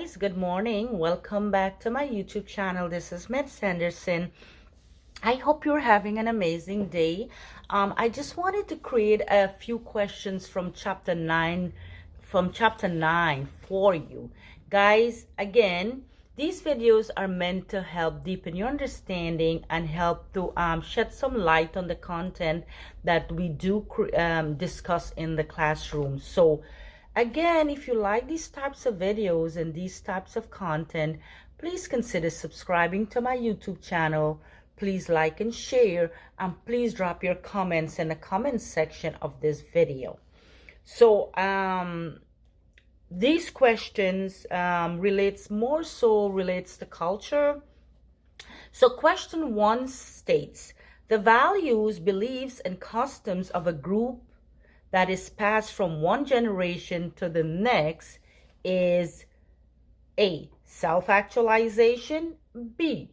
guys, good morning. Welcome back to my YouTube channel. This is Miss Sanderson. I hope you're having an amazing day. I just wanted to create a few questions from chapter 9 for you. Guys, again, these videos are meant to help deepen your understanding and help to shed some light on the content that we do discuss in the classroom. So again, if you like these types of videos and these types of content, please consider subscribing to my YouTube channel. Please like and share, and please drop your comments in the comment section of this video. So these questions relates to culture. So question 1 states, the values, beliefs, and customs of a group that is passed from one generation to the next is A, self-actualization, B,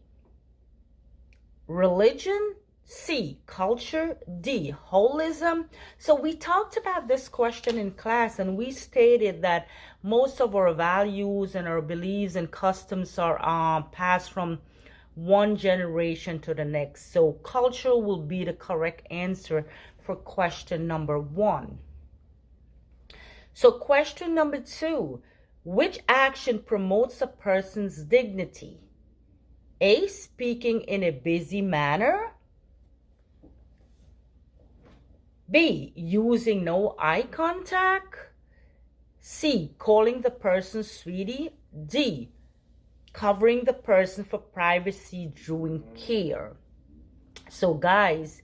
religion, C, culture, D, holism. So we talked about this question in class, and we stated that most of our values and our beliefs and customs are passed from one generation to the next. So culture will be the correct answer for question number 1. So question number 2, which action promotes a person's dignity? A, speaking in a busy manner. B, using no eye contact. C, calling the person sweetie. D, covering the person for privacy during care. So guys,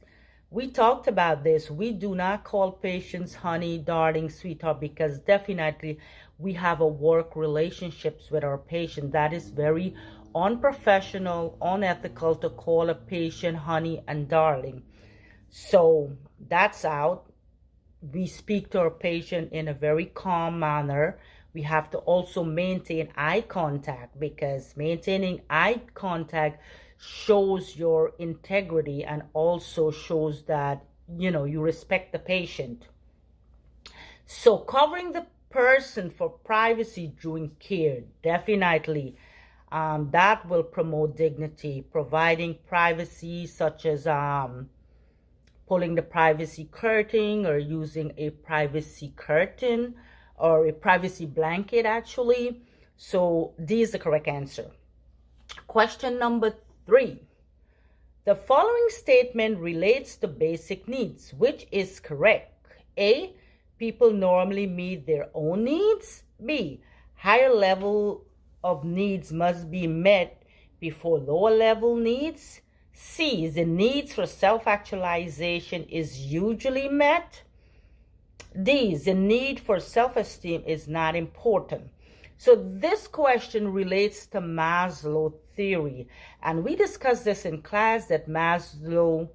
we talked about this. We do not call patients honey, darling, sweetheart, because definitely we have a work relationships with our patient. That is very unprofessional, unethical to call a patient honey and darling. So that's out. We speak to our patient in a very calm manner. We have to also maintain eye contact, because maintaining eye contact shows your integrity and also shows that you respect the patient. So covering the person for privacy during care, definitely that will promote dignity. Providing privacy, such as pulling the privacy curtain or using a privacy curtain or a privacy blanket actually. So D is the correct answer. Question number 3. The following statement relates to basic needs. Which is correct? A, people normally meet their own needs. B, higher level of needs must be met before lower level needs. C, the needs for self-actualization is usually met. D, the need for self-esteem is not important. So this question relates to Maslow theory, and we discussed this in class, that Maslow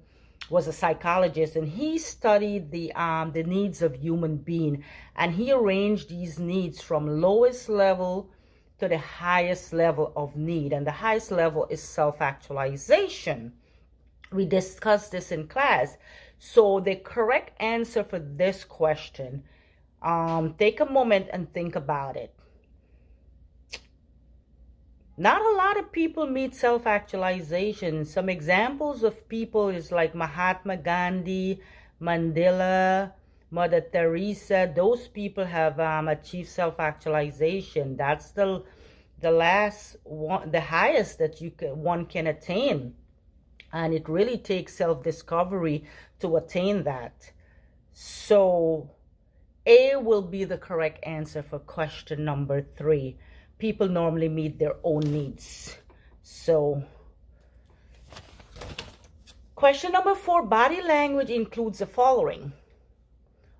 was a psychologist, and he studied the needs of human being, and he arranged these needs from lowest level to the highest level of need, and the highest level is self-actualization. We discussed this in class. So the correct answer for this question, take a moment and think about it. Not a lot of people meet self-actualization. Some examples of people is like Mahatma Gandhi, Mandela, Mother Teresa. Those people have achieved self-actualization. That's the last one, the highest that one can attain. And it really takes self-discovery to attain that. So A will be the correct answer for question number 3. People normally meet their own needs. So question number 4, body language includes the following: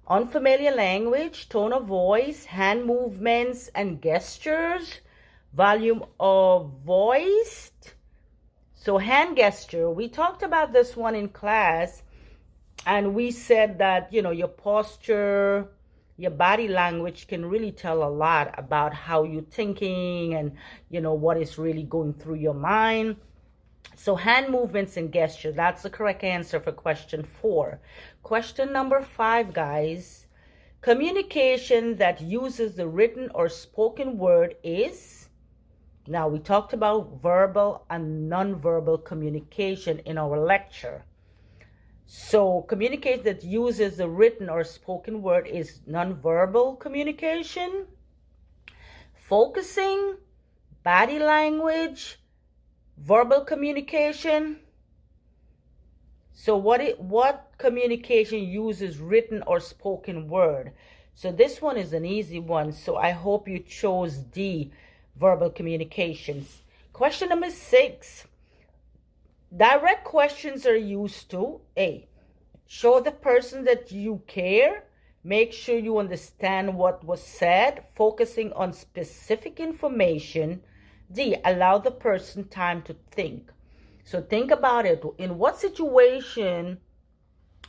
unfamiliar language, tone of voice, hand movements and gestures, volume of voice. So hand gesture, we talked about this one in class, and we said that your posture, your body language can really tell a lot about how you're thinking and what is really going through your mind. So hand movements and gesture, that's the correct answer for question 4. Question number 5, guys. Communication that uses the written or spoken word is Now, we talked about verbal and nonverbal communication in our lecture. So communication that uses the written or spoken word is nonverbal communication. Focusing, body language, verbal communication. So what communication uses written or spoken word? So this one is an easy one. So I hope you chose D, verbal communications. Question number 6. Direct questions are used to A, show the person that you care. Make sure you understand what was said, focusing on specific information. D, allow the person time to think. So think about it. In what situation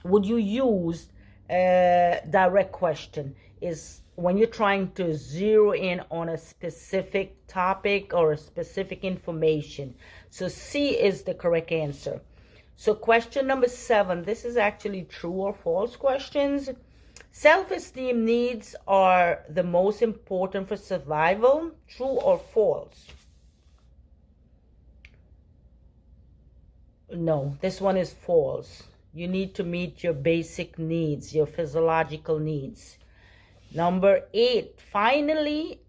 would you use a direct question? Is when you're trying to zero in on a specific topic or a specific information. So C is the correct answer. So question number 7, this is actually true or false questions. Self-esteem needs are the most important for survival. True or false? No, this one is false. You need to meet your basic needs, your physiological needs. Number 8, finally,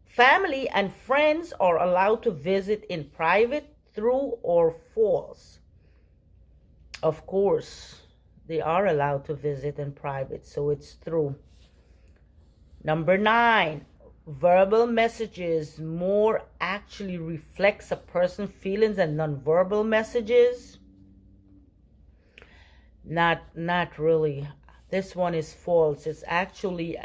family and friends are allowed to visit in private. True or false? Of course, they are allowed to visit in private, so it's true. Number 9, verbal messages more actually reflects a person's feelings than nonverbal messages. Not really. This one is false. It's actually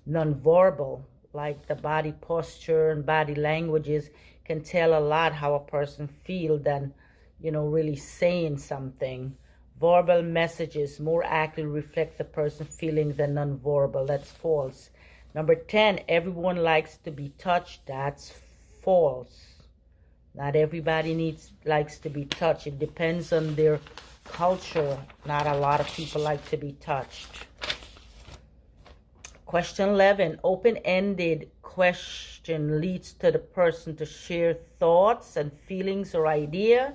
nonverbal, like the body posture and body languages can tell a lot how a person feels than, really saying something. Verbal messages more accurately reflect the person's feeling than nonverbal. That's false. Number 10, everyone likes to be touched. That's false. Not everybody likes to be touched. It depends on their culture. Not a lot of people like to be touched. Question 11, open-ended question leads to the person to share thoughts and feelings or idea.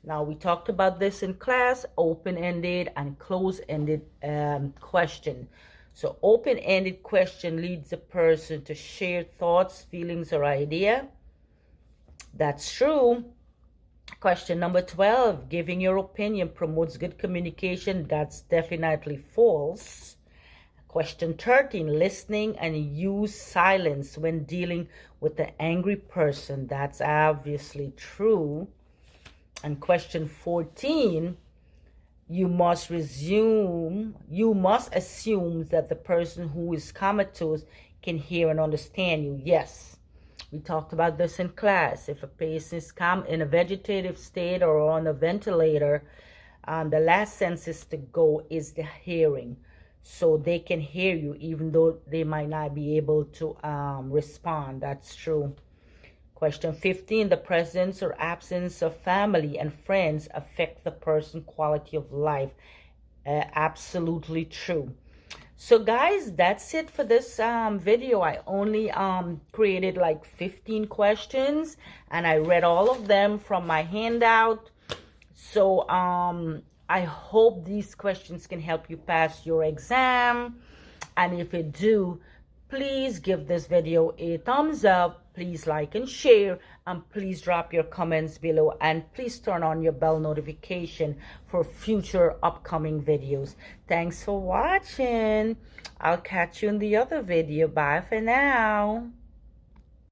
Now, we talked about this in class, open-ended and closed-ended question. So open-ended question leads the person to share thoughts, feelings, or idea. That's true. Question number 12, giving your opinion promotes good communication. That's definitely false. Question 13, listening and use silence when dealing with an angry person. That's obviously true. And question 14, you must assume that the person who is comatose can hear and understand you. Yes, we talked about this in class. If a patient is in a vegetative state or on a ventilator, the last senses to go is the hearing. So they can hear you even though they might not be able to respond. That's true. Question 15, the presence or absence of family and friends affect the person's quality of life. Absolutely true. So guys, that's it for this video. I only created like 15 questions and I read all of them from my handout. So I hope these questions can help you pass your exam. And if it do, please give this video a thumbs up. Please like and share, and please drop your comments below, and please turn on your bell notification for future upcoming videos. Thanks for watching. I'll catch you in the other video. Bye for now.